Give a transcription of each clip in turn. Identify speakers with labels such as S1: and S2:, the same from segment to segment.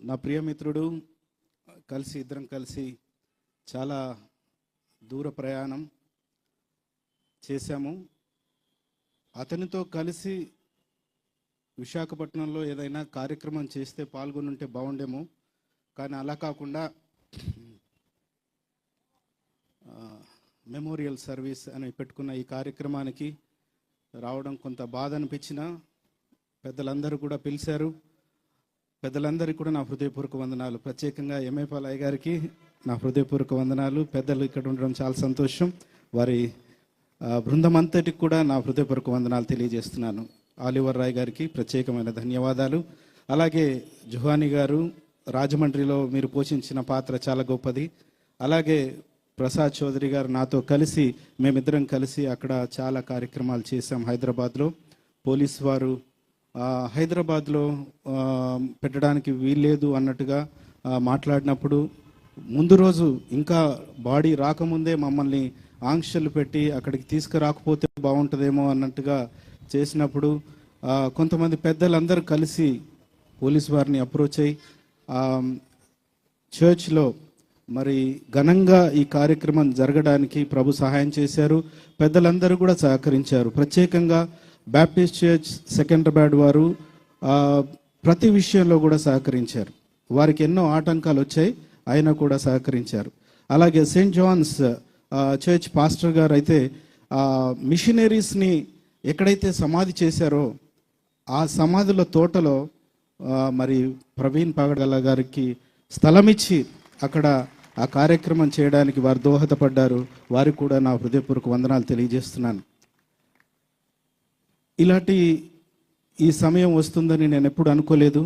S1: నా ప్రియమిత్రుడు ఇద్దరం కలిసి చాలా దూర ప్రయాణం చేశాము. అతనితో కలిసి విశాఖపట్నంలో ఏదైనా కార్యక్రమం చేస్తే పాల్గొని ఉంటే బాగుండేమో, కానీ అలా కాకుండా మెమోరియల్ సర్వీస్ అని పెట్టుకున్న ఈ కార్యక్రమానికి రావడం కొంత బాధ అనిపించిన. పెద్దలందరూ కూడా పిలిచారు. పెద్దలందరికీ కూడా నా హృదయపూర్వక వందనాలు. ప్రత్యేకంగా ఎంఏ పాలయ్య గారికి నా హృదయపూర్వక వందనాలు. పెద్దలు ఇక్కడ ఉండడం చాలా సంతోషం. వారి బృందం అంతటికి కూడా నా హృదయపూర్వక వందనాలు తెలియజేస్తున్నాను. ఆలివర్ రాయ్ గారికి ప్రత్యేకమైన ధన్యవాదాలు. అలాగే జుహాని గారు, రాజమండ్రిలో మీరు పోషించిన పాత్ర చాలా గొప్పది. అలాగే ప్రసాద్ చౌదరి గారు నాతో కలిసి మేమిద్దరం కలిసి అక్కడ చాలా కార్యక్రమాలు చేశాం. హైదరాబాద్లో పోలీసు వారు హైదరాబాద్లో పెట్టడానికి వీల్లేదు అన్నట్టుగా మాట్లాడినప్పుడు ముందు రోజు ఇంకా బాడీ రాకముందే మమ్మల్ని ఆంక్షలు పెట్టి అక్కడికి తీసుకురాకపోతే బాగుంటుందేమో అన్నట్టుగా చేసినప్పుడు కొంతమంది పెద్దలందరూ కలిసి పోలీసు వారిని అప్రోచ్ అయ్యి చర్చ్లో మరి ఘనంగా ఈ కార్యక్రమం జరగడానికి ప్రభు సహాయం చేశారు. పెద్దలందరూ కూడా సహకరించారు. ప్రత్యేకంగా బ్యాప్టిస్ట్ చర్చ్ సెకండ్రాబాద్ వారు ప్రతి విషయంలో కూడా సహకరించారు. వారికి ఎన్నో ఆటంకాలు వచ్చాయి, అయినా కూడా సహకరించారు. అలాగే సెయింట్ జాన్స్ చర్చ్ పాస్టర్ గారు అయితే మిషనరీస్ని ఎక్కడైతే సమాధి చేశారో ఆ సమాధుల తోటలో మరి ప్రవీణ్ పగడల గారికి స్థలం ఇచ్చి అక్కడ ఆ కార్యక్రమం చేయడానికి వారు దోహదపడ్డారు. వారికి కూడా నా హృదయపూర్వక వందనాలు తెలియజేస్తున్నాను. ఇలాంటి ఈ సమయం వస్తుందని నేను ఎప్పుడు అనుకోలేదు,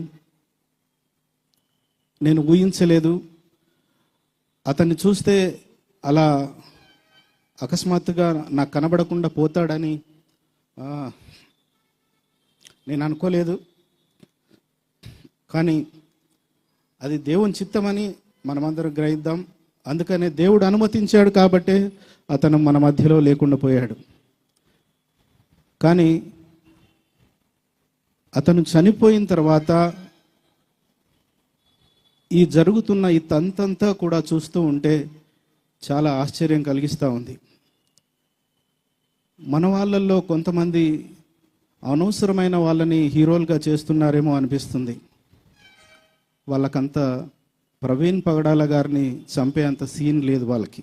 S1: నేను ఊహించలేదు. అతన్ని చూస్తే అలా అకస్మాత్తుగా నాకు కనబడకుండా పోతాడని నేను అనుకోలేదు. కానీ అది దేవుని చిత్తమని మనమందరం గ్రహిద్దాం. అందుకనే దేవుడు అనుమతించాడు కాబట్టే అతను మన మధ్యలో లేకుండా పోయాడు. కానీ అతను చనిపోయిన తర్వాత ఈ జరుగుతున్న ఈ తంతంతా కూడా చూస్తూ ఉంటే చాలా ఆశ్చర్యం కలిగిస్తూ ఉంది. మన వాళ్ళల్లో కొంతమంది అనవసరమైన వాళ్ళని హీరోలుగా చేస్తున్నారేమో అనిపిస్తుంది. వాళ్ళకంత ప్రవీణ్ పగడాల గారిని చంపే అంత సీన్ లేదు వాళ్ళకి.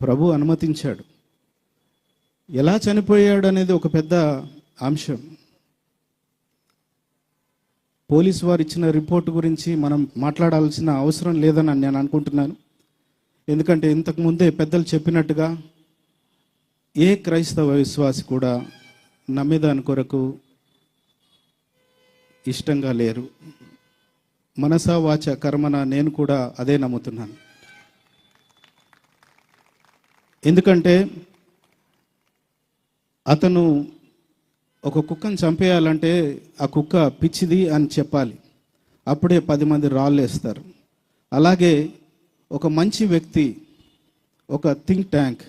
S1: ప్రభు అనుమతించాడు. ఎలా చనిపోయాడు అనేది ఒక పెద్ద అంశం. పోలీసు వారు ఇచ్చిన రిపోర్ట్ గురించి మనం మాట్లాడాల్సిన అవసరం లేదని నేను అనుకుంటున్నాను. ఎందుకంటే ఇంతకుముందే పెద్దలు చెప్పినట్టుగా ఏ క్రైస్తవ విశ్వాసి కూడా నమ్మేదాని కొరకు ఇష్టంగా లేరు. మనసా వాచ కర్మన నేను కూడా అదే నమ్ముతున్నాను. ఎందుకంటే అతను ఒక కుక్కను చంపేయాలంటే ఆ కుక్క పిచ్చిది అని చెప్పాలి, అప్పుడే 10 మంది రాళ్ళు వేస్తారు. అలాగే ఒక మంచి వ్యక్తి, ఒక థింక్ ట్యాంక్,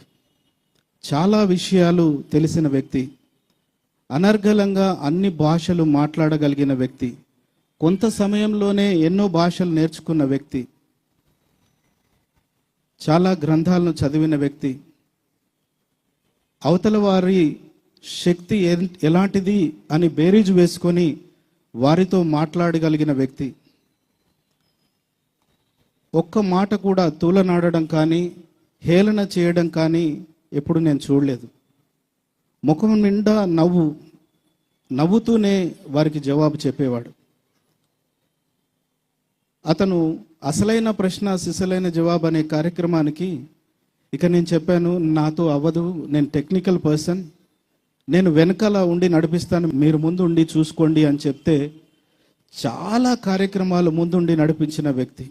S1: చాలా విషయాలు తెలిసిన వ్యక్తి, అనర్గళంగా అన్ని భాషలు మాట్లాడగలిగిన వ్యక్తి, కొంత సమయంలోనే ఎన్నో భాషలు నేర్చుకున్న వ్యక్తి, చాలా గ్రంథాలను చదివిన వ్యక్తి, అవతల వారి శక్తి ఎలాంటిది అని బేరీజు వేసుకొని వారితో మాట్లాడగలిగిన వ్యక్తి, ఒక్క మాట కూడా తూలనాడడం కానీ హేళన చేయడం కానీ ఎప్పుడు నేను చూడలేదు. ముఖం నిండా నవ్వుతూనే వారికి జవాబు చెప్పేవాడు. అతను అసలైన ప్రశ్న సిసలైన జవాబు అనే కార్యక్రమానికి ఇక నేను చెప్పాను, నాతో అవ్వదు, నేను టెక్నికల్ పర్సన్, నేను వెనకాల ఉండి నడిపిస్తాను, మీరు ముందు ఉండి చూసుకోండి అని చెప్తే చాలా కార్యక్రమాలు ముందుండి నడిపించిన వ్యక్తి.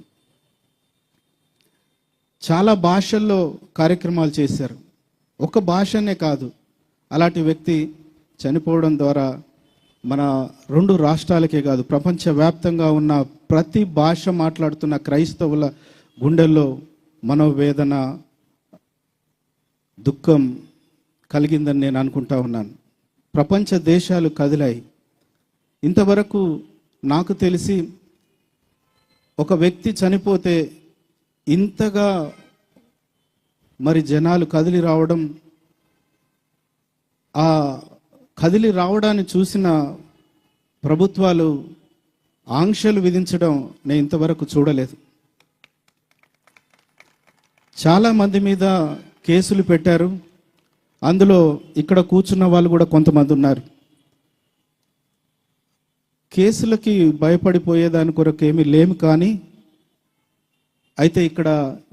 S1: చాలా భాషల్లో కార్యక్రమాలు చేశారు. ఒక భాషనే కాదు. అలాంటి వ్యక్తి చనిపోవడం ద్వారా మన 2 రాష్ట్రాలకే కాదు, ప్రపంచవ్యాప్తంగా ఉన్న ప్రతి భాష మాట్లాడుతున్న క్రైస్తవుల గుండెల్లో మనోవేదన, దుఃఖం కలిగిందని నేను అనుకుంటా ఉన్నాను. ప్రపంచ దేశాలు కదిలాయి. ఇంతవరకు నాకు తెలిసి ఒక వ్యక్తి చనిపోతే ఇంతగా మరి జనాలు కదిలి రావడం, ఆ కదిలి రావడాన్ని చూసిన ప్రభుత్వాలు ఆంక్షలు విధించడం నేను ఇంతవరకు చూడలేదు. చాలామంది మీద కేసులు పెట్టారు. అందులో ఇక్కడ కూర్చున్న వాళ్ళు కూడా కొంతమంది ఉన్నారు. కేసులకి భయపడిపోయేదాని కొరకు ఏమీ లేము, కానీ అయితే ఇక్కడ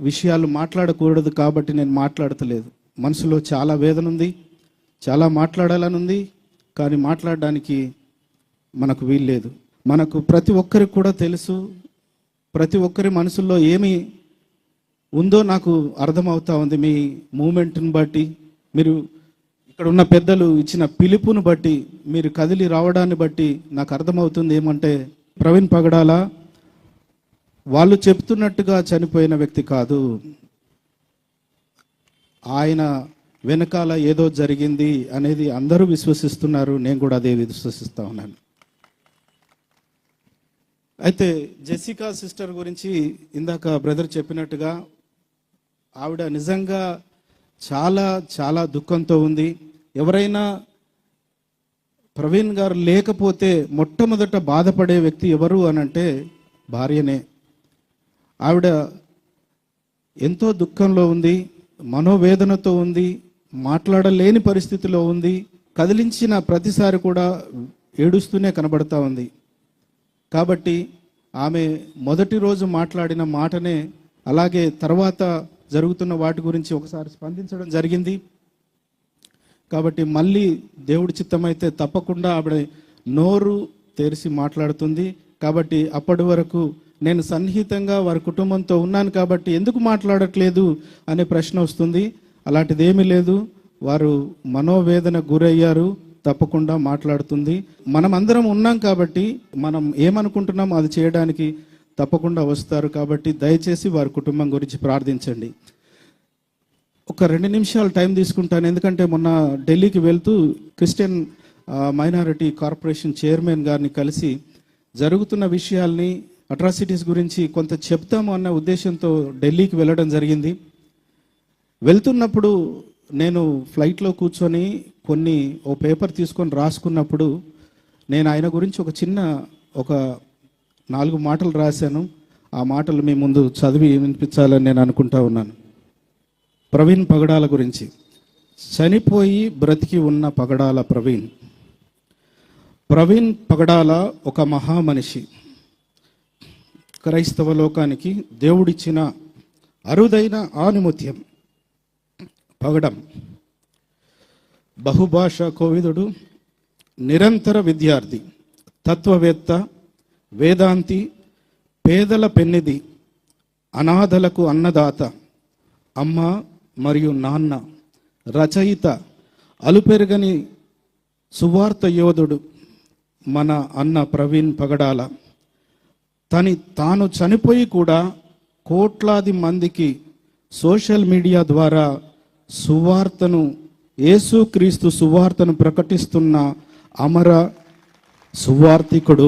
S1: విషయాలు మాట్లాడకూడదు కాబట్టి నేను మాట్లాడతలేదు. మనసులో చాలా వేదన ఉంది, చాలా మాట్లాడాలని ఉంది, కానీ మాట్లాడడానికి మనకు వీల్లేదు. మనకు ప్రతి ఒక్కరికి కూడా తెలుసు, ప్రతి ఒక్కరి మనసుల్లో ఏమి ఉందో నాకు అర్థమవుతా ఉంది. మీ మూమెంట్ని బట్టి, మీరు ఇక్కడ ఉన్న పెద్దలు ఇచ్చిన పిలుపును బట్టి, మీరు కదిలి రావడాన్ని బట్టి నాకు అర్థమవుతుంది ఏమంటే, ప్రవీణ్ పగడాల వాళ్ళు చెప్తున్నట్టుగా చనిపోయిన వ్యక్తి కాదు. ఆయన వెనకాల ఏదో జరిగింది అనేది అందరూ విశ్వసిస్తున్నారు. నేను కూడా అదే విశ్వసిస్తా ఉన్నాను. అయితే జెసికా సిస్టర్ గురించి ఇందాక బ్రదర్ చెప్పినట్టుగా ఆవిడ నిజంగా చాలా చాలా దుఃఖంతో ఉంది. ఎవరైనా ప్రవీణ్ గారు లేకపోతే మొట్టమొదట బాధపడే వ్యక్తి ఎవరు అనంటే భార్యనే. ఆవిడ ఎంతో దుఃఖంలో ఉంది, మనోవేదనతో ఉంది, మాట్లాడలేని పరిస్థితిలో ఉంది. కదిలించిన ప్రతిసారి కూడా ఏడుస్తూనే కనబడతా ఉంది. కాబట్టి ఆమె మొదటి రోజు మాట్లాడిన మాటనే అలాగే తర్వాత జరుగుతున్న వాటి గురించి ఒకసారి స్పందించడం జరిగింది. కాబట్టి మళ్ళీ దేవుడి చిత్తమైతే తప్పకుండా ఆవిడ నోరు తెరిచి మాట్లాడుతుంది. కాబట్టి అప్పటి వరకు నేను సన్నిహితంగా వారి కుటుంబంతో ఉన్నాను కాబట్టి ఎందుకు మాట్లాడట్లేదు అనే ప్రశ్న వస్తుంది. అలాంటిది ఏమీ లేదు. వారు మనోవేదన గురయ్యారు, తప్పకుండా మాట్లాడుతుంది. మనం అందరం ఉన్నాం కాబట్టి మనం ఏమనుకుంటున్నాం అది చేయడానికి తప్పకుండా వస్తారు. కాబట్టి దయచేసి వారి కుటుంబం గురించి ప్రార్థించండి. ఒక 2 నిమిషాలు టైం తీసుకుంటాను, ఎందుకంటే మొన్న ఢిల్లీకి వెళ్తూ క్రిస్టియన్ మైనారిటీ కార్పొరేషన్ చైర్మన్ గారిని కలిసి జరుగుతున్న విషయాల్ని, అట్రాసిటీస్ గురించి కొంత చెప్తాము అన్న ఉద్దేశంతో ఢిల్లీకి వెళ్ళడం జరిగింది. వెళ్తున్నప్పుడు నేను ఫ్లైట్లో కూర్చొని ఓ పేపర్ తీసుకొని రాసుకున్నప్పుడు నేను ఆయన గురించి ఒక 4 మాటలు రాశాను. ఆ మాటలు మీ ముందు చదివి వినిపించాలని నేను అనుకుంటా ఉన్నాను. ప్రవీణ్ పగడాల గురించి. చనిపోయి బ్రతికి ఉన్న పగడాల ప్రవీణ్. ప్రవీణ్ పగడాల ఒక మహామనిషి. క్రైస్తవ లోకానికి దేవుడిచ్చిన అరుదైన ఆణిముత్యం. పగడం బహుభాషా కోవిదుడు, నిరంతర విద్యార్థి, తత్వవేత్త, వేదాంతి, పేదల పెన్నిది, అనాథలకు అన్నదాత, అమ్మ మరియు నాన్న, రచయిత, అలుపెరగని సువార్త యోధుడు మన అన్న ప్రవీణ్ పగడాల. తాను చనిపోయి కూడా కోట్లాది మందికి సోషల్ మీడియా ద్వారా సువార్తను, యేసుక్రీస్తు సువార్తను ప్రకటిస్తున్న అమర సువార్తికుడు.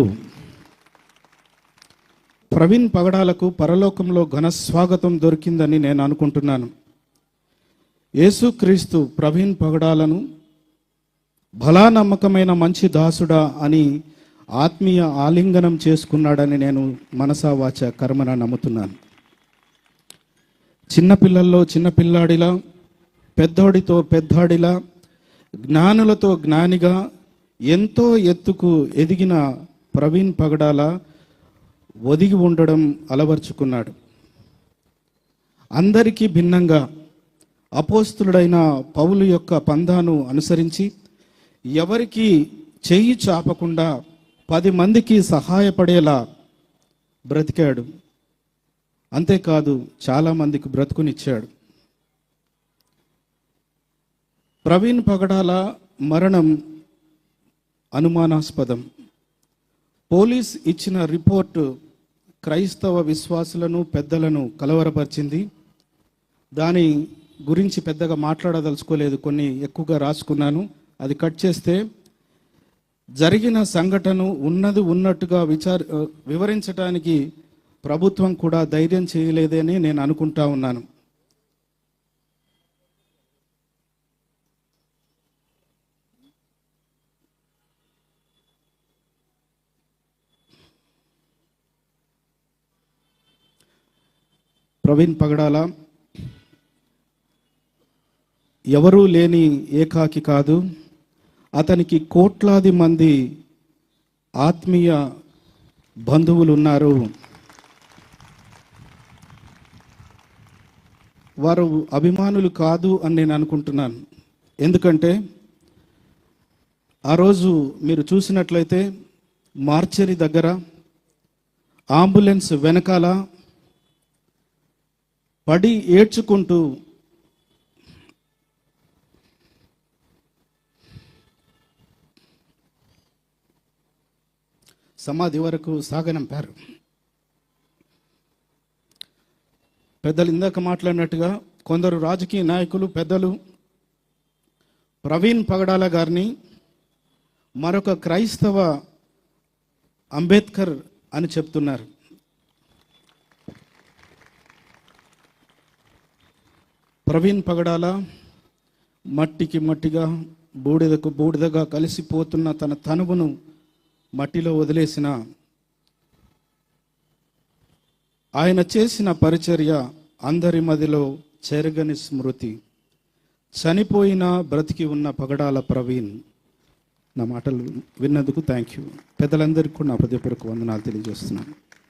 S1: ప్రవీణ్ పగడాలకు పరలోకంలో ఘన స్వాగతం దొరికిందని నేను అనుకుంటున్నాను. యేసుక్రీస్తు ప్రవీణ్ పగడాలను భలా నమ్మకమైన మంచి దాసుడా అని ఆత్మీయ ఆలింగనం చేసుకున్నాడని నేను మనసా వాచ కర్మన నమ్ముతున్నాను. చిన్నపిల్లల్లో చిన్నపిల్లాడిలా, పెద్దోడితో పెద్దాడిలా, జ్ఞానులతో జ్ఞానిగా ఎంతో ఎత్తుకు ఎదిగిన ప్రవీణ్ పగడాల ఒదిగి ఉండడం అలవర్చుకున్నాడు. అందరికీ భిన్నంగా అపోస్తులుడైన పౌలు యొక్క పందాను అనుసరించి ఎవరికి చెయ్యి చాపకుండా 10 మందికి సహాయపడేలా బ్రతికాడు. అంతేకాదు చాలామందికి బ్రతుకునిచ్చాడు. ప్రవీణ్ పగడాల మరణం అనుమానాస్పదం. పోలీస్ ఇచ్చిన రిపోర్టు క్రైస్తవ విశ్వాసులను, పెద్దలను కలవరపరిచింది. దాని గురించి పెద్దగా మాట్లాడదలుచుకోలేదు, కొన్ని ఎక్కువగా రాసుకున్నాను. అది కట్ చేస్తే, జరిగిన సంఘటన ఉన్నది ఉన్నట్టుగా వివరించడానికి ప్రభుత్వం కూడా ధైర్యం చేయలేదని నేను అనుకుంటా ఉన్నాను. ప్రవీణ్ పగడాల ఎవరూ లేని ఏకాకి కాదు. అతనికి కోట్లాది మంది ఆత్మీయ బంధువులు ఉన్నారు. వారు అభిమానులు కాదు అని నేను అనుకుంటున్నాను. ఎందుకంటే ఆ రోజు మీరు చూసినట్లయితే మార్చరీ దగ్గర అంబులెన్స్ వెనకాల పడి ఏడ్చుకుంటూ సమాధి వరకు సాగనంపారు. పెద్దలు ఇందాక మాట్లాడినట్టుగా కొందరు రాజకీయ నాయకులు పెద్దలు ప్రవీణ్ పగడాల గారిని మరొక క్రైస్తవ అంబేద్కర్ అని చెప్తున్నారు. ప్రవీణ్ పగడాల మట్టికి మట్టిగా బూడిదకు బూడిదగా కలిసిపోతున్న తన తనువును మట్టిలో వదిలేసిన ఆయన చేసిన పరిచర్య అందరి మదిలో చెరగని స్మృతి. చనిపోయిన బ్రతికి ఉన్న పగడాల ప్రవీణ్. నా మాటలు విన్నందుకు థ్యాంక్ యూ. పెద్దలందరికీ కూడా నా హృదయపూర్వక వందనాలు తెలియజేస్తున్నాను.